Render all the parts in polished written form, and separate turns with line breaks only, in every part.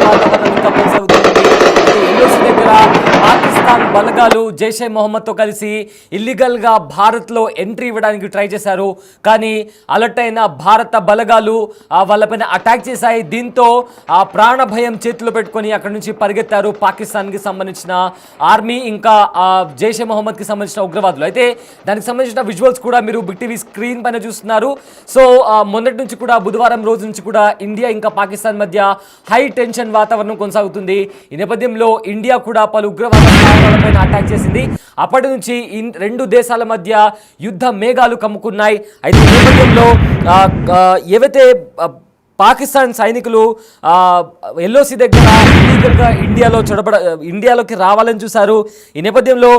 వాతావరణం ఇంకా కొనసాగుతుంది. ఎల్ఓసి దగ్గర పాకిస్తాన్ బలగాలు జైషే మొహమ్మద్తో కలిసి ఇల్లీగల్గా భారత్లో ఎంట్రీ ఇవ్వడానికి ట్రై చేశారు. కానీ అలర్ట్ అయిన భారత బలగాలు వాళ్ళపైన అటాక్ చేశాయి. దీంతో ఆ ప్రాణ భయం చేతిలో పెట్టుకొని అక్కడి నుంచి పరిగెత్తారు పాకిస్తాన్కి సంబంధించిన ఆర్మీ, ఇంకా జైషే మొహమ్మద్కి సంబంధించిన ఉగ్రవాదులు. అయితే దానికి సంబంధించిన విజువల్స్ కూడా మీరు బిగ్ టీవీ స్క్రీన్ పైన చూస్తున్నారు. సో మొన్నటి నుంచి కూడా బుధవారం రోజు నుంచి కూడా ఇండియా ఇంకా పాకిస్తాన్ మధ్య హై టెన్షన్ వాతావరణం కొనసాగుతుంది. ఈ నేపథ్యంలో ఇండియా కూడా పలు ఉగ్రవాద స్థావరాలపైన అటాక్ చేసింది. అప్పటి నుంచి రెండు దేశాల మధ్య యుద్ధ మేఘాలు కమ్ముకున్నాయి. అయితే ఈ నేపథ్యంలో ఏవైతే పాకిస్తాన్ సైనికులు ఎల్ఓసి దగ్గర ఇల్లీగల్గా ఇండియాలోకి రావాలని చూశారు. ఈ నేపథ్యంలో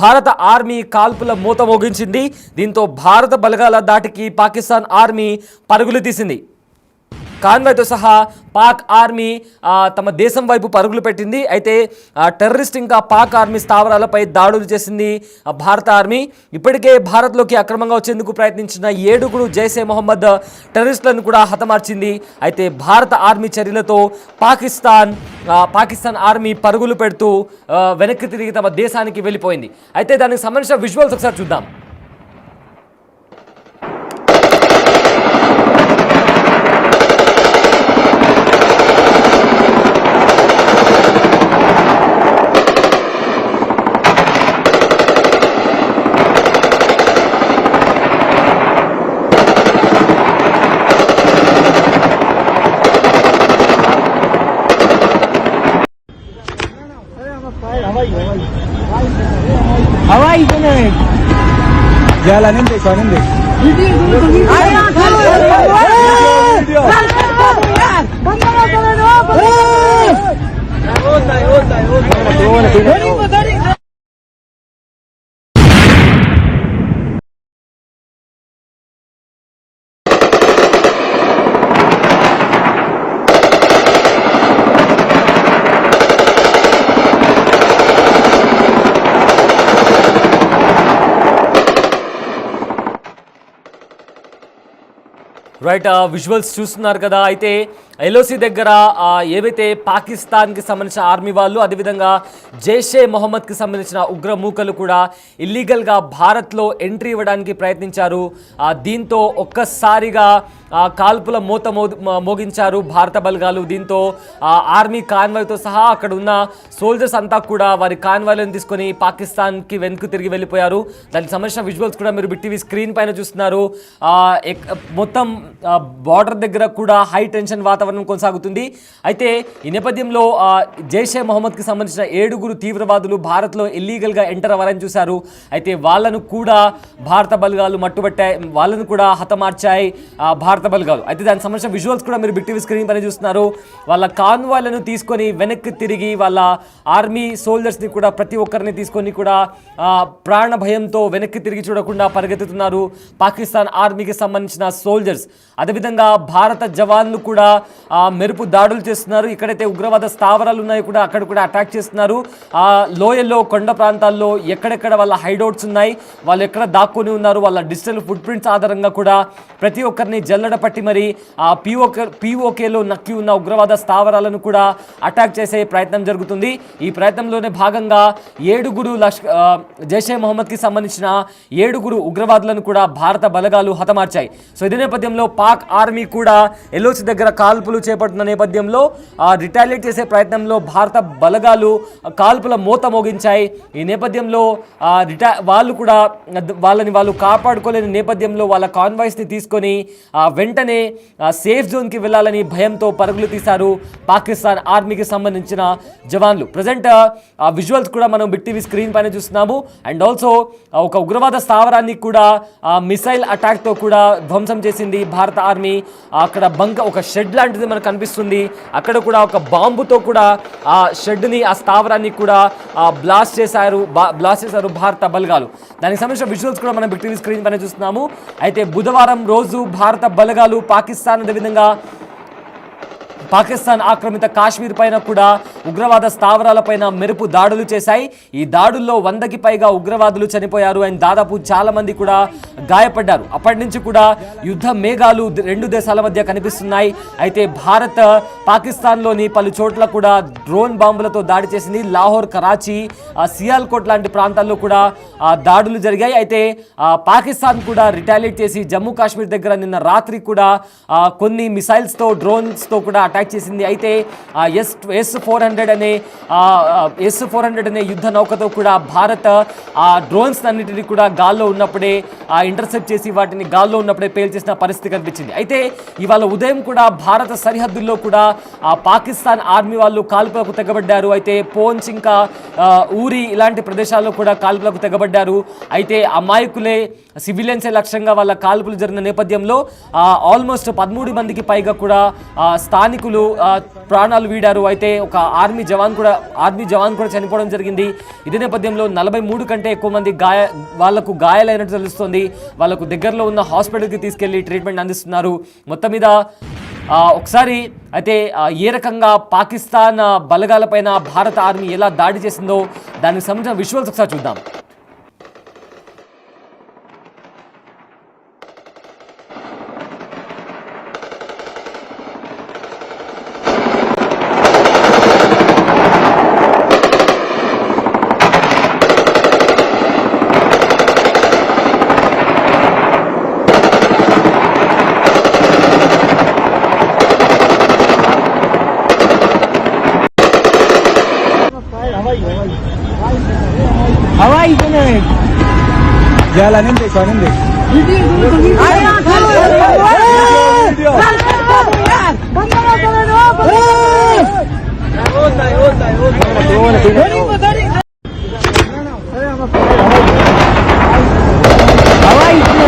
భారత ఆర్మీ కాల్పుల మూత మోగించింది. దీంతో భారత బలగాల దాటికి పాకిస్తాన్ ఆర్మీ పరుగులు తీసింది. కాన్వాయ్తో సహా పాక్ ఆర్మీ తమ దేశం వైపు పరుగులు పెట్టింది. అయితే టెర్రరిస్ట్ ఇంకా పాక్ ఆర్మీ స్థావరాలపై దాడులు చేసింది భారత ఆర్మీ. ఇప్పటికే భారత్లోకి అక్రమంగా వచ్చేందుకు ప్రయత్నించిన 7 జైషే మొహమ్మద్ టెర్రరిస్టులను కూడా హతమార్చింది. అయితే భారత ఆర్మీ చర్యలతో పాకిస్తాన్ ఆర్మీ పరుగులు పెడుతూ వెనక్కి తిరిగి తమ దేశానికి వెళ్ళిపోయింది. అయితే దానికి సంబంధించిన విజువల్స్ ఒకసారి చూద్దాం.
Hawaii ko na eh. Jalan hindi, kanan hindi.
Right, visuals చూస్తున్నారు కదా. అయితే ఎల్ఓసి దగ్గర ఏవైతే పాకిస్తాన్కి సంబంధించిన ఆర్మీ వాళ్ళు, అదేవిధంగా జైషే మొహమ్మద్కి సంబంధించిన ఉగ్రమూకలు కూడా ఇల్లీగల్గా భారత్లో ఎంట్రీ ఇవ్వడానికి ప్రయత్నించారు. దీంతో ఒక్కసారిగా కాల్పుల మూత మోగించారు భారత బలగాలు. దీంతో ఆర్మీ కాన్వాయ్తో సహా అక్కడ ఉన్న సోల్జర్స్ అంతా కూడా వారి కాన్వాయ్లను తీసుకొని పాకిస్తాన్కి వెనుక తిరిగి వెళ్ళిపోయారు. దానికి సంబంధించిన విజువల్స్ కూడా మీరు బిగ్ టీవీ స్క్రీన్ పైన చూస్తున్నారు. మొత్తం బార్డర్ దగ్గర కూడా హై టెన్షన్ వాతావరణం కొనసాగుతుంది. అయితే ఈ నేపథ్యంలో జైషే మొహమ్మద్కి సంబంధించిన 7 తీవ్రవాదులు భారత్లో ఇల్లీగల్గా ఎంటర్ అవ్వాలని చూశారు. అయితే వాళ్ళను కూడా భారత బలగాలు మట్టుబట్టాయి, వాళ్ళను కూడా హతమార్చాయి భారత బలగాలు. అయితే దానికి సంబంధించిన విజువల్స్ కూడా మీరు బిగ్ టీవీ స్క్రీన్ పైన చూస్తున్నారు. వాళ్ళ కాన్వాయ్లను తీసుకొని వెనక్కి తిరిగి వాళ్ళ ఆర్మీ సోల్జర్స్ని కూడా ప్రతి ఒక్కరిని తీసుకొని కూడా ప్రాణ భయంతో వెనక్కి తిరిగి చూడకుండా పరిగెత్తుతున్నారు పాకిస్తాన్ ఆర్మీకి సంబంధించిన సోల్జర్స్. అదేవిధంగా భారత జవాన్లు కూడా మెరుపు దాడులు చేస్తున్నారు. ఎక్కడైతే ఉగ్రవాద స్థావరాలు ఉన్నాయో కూడా అక్కడ కూడా అటాక్ చేస్తున్నారు. లోయల్లో, కొండ ప్రాంతాల్లో ఎక్కడెక్కడ వాళ్ళ హైడౌట్స్ ఉన్నాయి, వాళ్ళు ఎక్కడ దాక్కుని ఉన్నారు, వాళ్ళ డిజిటల్ ఫుట్ ప్రింట్స్ ఆధారంగా కూడా ప్రతి ఒక్కరిని జల్లడ పట్టి మరి పీఓకేలో నక్కి ఉన్న ఉగ్రవాద స్థావరాలను కూడా అటాక్ చేసే ప్రయత్నం జరుగుతుంది. ఈ ప్రయత్నంలోనే భాగంగా 7 జైషే మొహమ్మద్కి సంబంధించిన 7 ఉగ్రవాదులను కూడా భారత బలగాలు హతమార్చాయి. సో ఇదే నేపథ్యంలో పాక్ ఆర్మీ కూడా ఎల్ఓసి దగ్గర కాల్పులు చేపడుతున్న నేపథ్యంలో రిటాలియేట్ చేసే ప్రయత్నంలో భారత బలగాలు కాల్పుల మూత మోగించాయి. ఈ నేపథ్యంలో వాళ్ళు కూడా వాళ్ళు కాపాడుకోలేని నేపథ్యంలో వాళ్ళ కాన్వాయ్స్ని తీసుకొని వెంటనే సేఫ్ జోన్కి వెళ్ళాలని భయంతో పరుగులు తీశారు పాకిస్తాన్ ఆర్మీకి సంబంధించిన జవాన్లు. ప్రజెంట్ విజువల్స్ కూడా మనం బిగ్ టీవీ స్క్రీన్ పైన చూస్తున్నాము. అండ్ ఆల్సో ఒక ఉగ్రవాద స్థావరాన్ని కూడా మిసైల్ అటాక్తో కూడా ధ్వంసం చేసింది భారత ఆర్మీ. అక్కడ ఒక షెడ్ లాంటిది మనకు కనిపిస్తుంది. అక్కడ కూడా ఒక బాంబుతో కూడా ఆ షెడ్ని, ఆ స్థావరాన్ని కూడా బ్లాస్ట్ చేశారు భారత బలగాలు. దానికి సంబంధించిన విజువల్స్ కూడా మనం బిగ్ టీవీ స్క్రీన్ పైన చూస్తున్నాము. అయితే బుధవారం రోజు భారత బలగాలు పాకిస్తాన్ అదేవిధంగా పాకిస్తాన్ ఆక్రమిత కాశ్మీర్ పైన కూడా ఉగ్రవాద స్థావరాలపైన మెరుపు దాడులు చేశాయి. ఈ దాడుల్లో 100కి పైగా ఉగ్రవాదులు చనిపోయారు అండ్ దాదాపు చాలా మంది కూడా గాయపడ్డారు. అప్పటి నుంచి కూడా యుద్ధ మేఘాలు రెండు దేశాల మధ్య కనిపిస్తున్నాయి. అయితే భారత్ పాకిస్తాన్లోని పలు చోట్ల కూడా డ్రోన్ బాంబులతో దాడి చేసింది. లాహోర్, కరాచీ, సియాల్కోట్ లాంటి ప్రాంతాల్లో కూడా దాడులు జరిగాయి. అయితే పాకిస్తాన్ కూడా రిటాలియేట్ చేసి జమ్మూ కాశ్మీర్ దగ్గర నిన్న రాత్రి కూడా కొన్ని మిసైల్స్తో, డ్రోన్స్తో కూడా అటాక్ చేసింది. అయితే S-400 అనే యుద్ధ నౌకతో కూడా భారత్ ఆ డ్రోన్స్ అన్నిటిని కూడా గాల్లో ఉన్నప్పుడే ఇంటర్సెప్ట్ చేసి వాటిని గాల్లో ఉన్నప్పుడే పేల్చేసిన పరిస్థితి కనిపించింది. అయితే ఇవాళ ఉదయం కూడా భారత సరిహద్దుల్లో కూడా పాకిస్తాన్ ఆర్మీ వాళ్ళు కాల్పులకు తెగబడ్డారు. అయితే పోంచ్ ఇంకా ఊరి ఇలాంటి ప్రదేశాల్లో కూడా కాల్పులకు తెగబడ్డారు. అయితే అమాయకులే, సివిలియన్సే లక్ష్యంగా వాళ్ళ కాల్పులు జరిగిన నేపథ్యంలో ఆల్మోస్ట్ 13 మందికి పైగా కూడా స్థానికులు ప్రాణాలు వీడారు. అయితే ఒక ఆర్మీ జవాన్ కూడా చనిపోవడం జరిగింది. ఇదే నేపథ్యంలో 43 కంటే ఎక్కువ మంది వాళ్లకు గాయాలైనట్టు తెలుస్తోంది. వాళ్ళకు దగ్గరలో ఉన్న హాస్పిటల్కి తీసుకెళ్లి ట్రీట్మెంట్ అందిస్తున్నారు. మొత్తం మీద ఒకసారి అయితే ఏ రకంగా పాకిస్తాన్ బలగాలపైన భారత ఆర్మీ ఎలా దాడి చేసిందో దానికి సంబంధించిన విజువల్స్ ఒకసారి చూద్దాం.
हवाई से नहीं जाला नहीं देखो नहीं हवाई से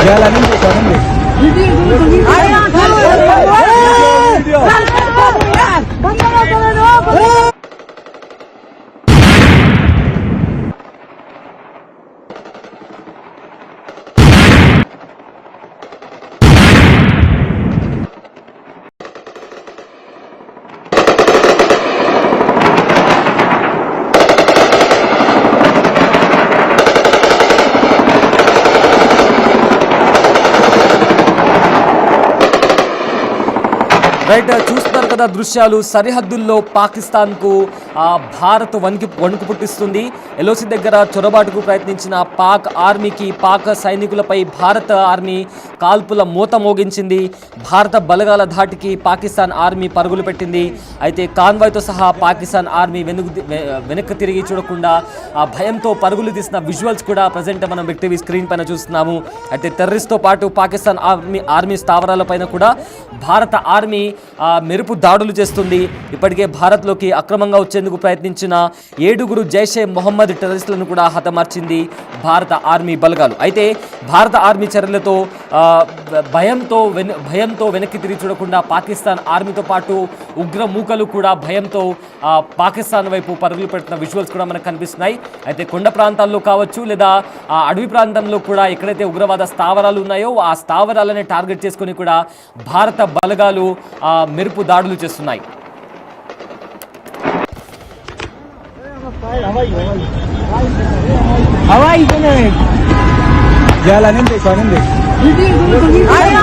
जाला नहीं देखो नहीं
రైట్, చూస్తున్నారు కదా దృశ్యాలు. సరిహద్దుల్లో పాకిస్తాన్కు భారత్ వణుకు పుట్టిస్తుంది. ఎల్ఓసి దగ్గర చొరబాటుకు ప్రయత్నించిన పాక్ ఆర్మీకి, పాక్ సైనికులపై భారత ఆర్మీ కాల్పుల మూత మోగించింది. భారత బలగాల ధాటికి పాకిస్తాన్ ఆర్మీ పరుగులు పెట్టింది. అయితే కాన్వాయ్తో సహా పాకిస్తాన్ ఆర్మీ వెనక్కి తిరిగి చూడకుండా భయంతో పరుగులు తీసిన విజువల్స్ కూడా ప్రజెంట్ మనం బిగ్ టీవీ స్క్రీన్ పైన చూస్తున్నాము. అయితే టెర్రరిస్ట్తో పాటు పాకిస్తాన్ ఆర్మీ స్థావరాలపైన కూడా భారత ఆర్మీ మెరుపు దాడులు చేస్తుంది. ఇప్పటికే భారత్లోకి అక్రమంగా వచ్చేందుకు ప్రయత్నించిన 7 జైషే మొహమ్మద్ టెర్రరిస్టులను కూడా హతమార్చింది భారత ఆర్మీ బలగాలు. అయితే భారత ఆర్మీ చర్యలతో భయంతో వెనక్కి తిరిగి చూడకుండా పాకిస్తాన్ ఆర్మీతో పాటు ఉగ్ర మూకలు కూడా భయంతో పాకిస్తాన్ వైపు పరుగులు పెట్టిన విజువల్స్ కూడా మనకు కనిపిస్తున్నాయి. అయితే కొండ ప్రాంతాల్లో కావచ్చు లేదా అడవి ప్రాంతంలో కూడా ఎక్కడైతే ఉగ్రవాద స్థావరాలు ఉన్నాయో ఆ స్థావరాలనే టార్గెట్ చేసుకుని కూడా భారత బలగాలు మెరుపు దాడులు చేస్తున్నాయి.
हवाई से नहीं जाला नहीं देखो नहीं